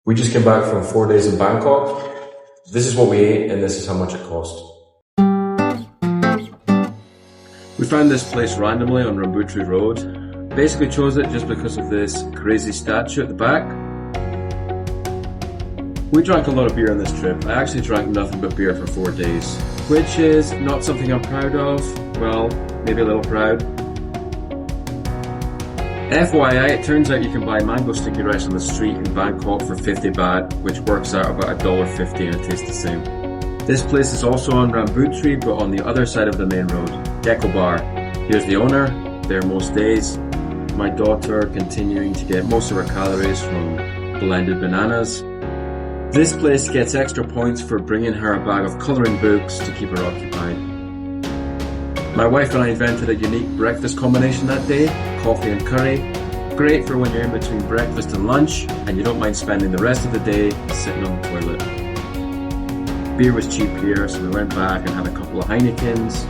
We just came back from 4 days in Bangkok. This is what we ate and this is how much it cost. We found this place randomly on Rambutri Road. Basically chose it just because of this crazy statue at the back. We drank a lot of beer on this trip. I actually drank nothing but beer for 4 days, which is not something I'm proud of. Well, maybe a little proud. FYI, it turns out you can buy mango sticky rice on the street in Bangkok for 50 baht, which works out about $1.50 and it tastes the same. This place is also on Rambutri, but on the other side of the main road, Deco Bar. Here's the owner, there most days. My daughter continuing to get most of her calories from blended bananas. This place gets extra points for bringing her a bag of colouring books to keep her occupied. My wife and I invented a unique breakfast combination that day, coffee and curry. Great for when you're in between breakfast and lunch and you don't mind spending the rest of the day sitting on the toilet. Beer was cheap here, so we went back and had a couple of Heinekens.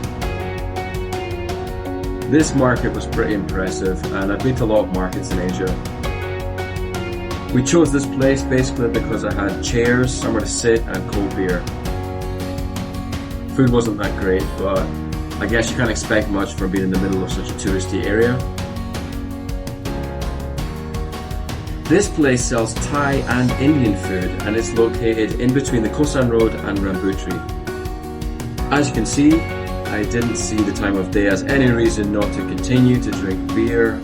This market was pretty impressive, and I've been to a lot of markets in Asia. We chose this place basically because it had chairs, somewhere to sit, and cold beer. Food wasn't that great, but I guess you can't expect much from being in the middle of such a touristy area. This place sells Thai and Indian food, and it's located in between the Khao San Road and Rambutri. As you can see, I didn't see the time of day as any reason not to continue to drink beer.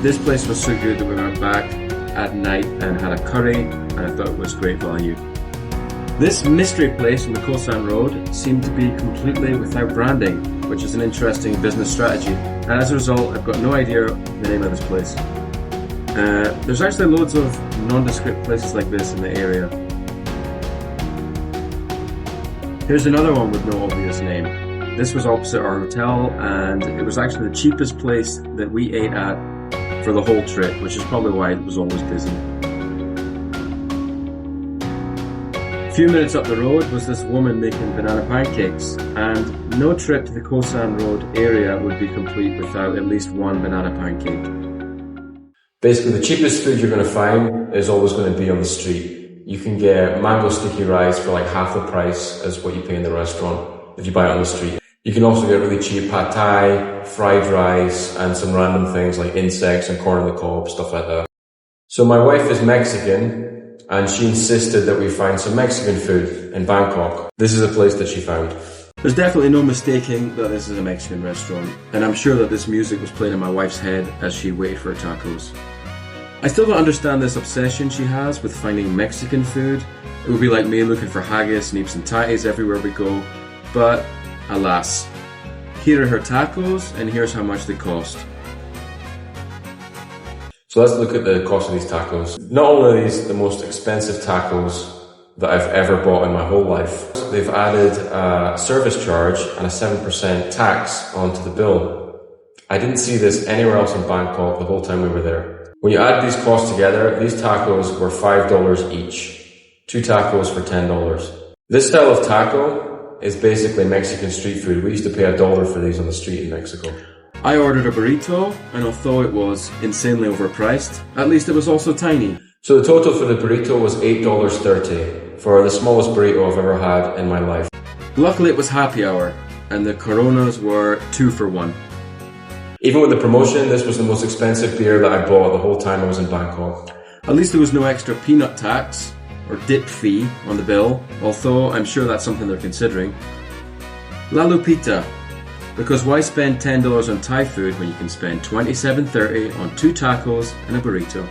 This place was so good that we went back at night and had a curry, and I thought it was great value. This mystery place on the Khao San Road seemed to be completely without branding, which is an interesting business strategy, and as a result I've got no idea the name of this place. There's actually loads of nondescript places like this in the area. Here's another one with no obvious name. This was opposite our hotel, and it was actually the cheapest place that we ate at for the whole trip, which is probably why it was always busy. A few minutes up the road was this woman making banana pancakes, and no trip to the Khao San Road area would be complete without at least one banana pancake. Basically, the cheapest food you're going to find is always going to be on the street. You can get mango sticky rice for like half the price as what you pay in the restaurant if you buy it on the street. You can also get really cheap pad thai, fried rice, and some random things like insects and corn on the cob, stuff like that. So my wife is Mexican, and she insisted that we find some Mexican food in Bangkok. This is a place that she found. There's definitely no mistaking that this is a Mexican restaurant, and I'm sure that this music was playing in my wife's head as she waited for her tacos. I still don't understand this obsession she has with finding Mexican food. It would be like me looking for haggis, neeps and tatties everywhere we go, but alas. Here are her tacos, and here's how much they cost. So let's look at the cost of these tacos. Not only are these the most expensive tacos that I've ever bought in my whole life, they've added a service charge and a 7% tax onto the bill. I didn't see this anywhere else in Bangkok the whole time we were there. When you add these costs together, these tacos were $5 each. 2 tacos for $10. This style of taco is basically Mexican street food. We used to pay $1 for these on the street in Mexico. I ordered a burrito, and although it was insanely overpriced, at least it was also tiny. So the total for the burrito was $8.30 for the smallest burrito I've ever had in my life. Luckily it was happy hour, and the Coronas were 2 for 1. Even with the promotion, this was the most expensive beer that I bought the whole time I was in Bangkok. At least there was no extra peanut tax or dip fee on the bill, although I'm sure that's something they're considering. La Lupita, because why spend $10 on Thai food when you can spend $27.30 on 2 tacos and a burrito?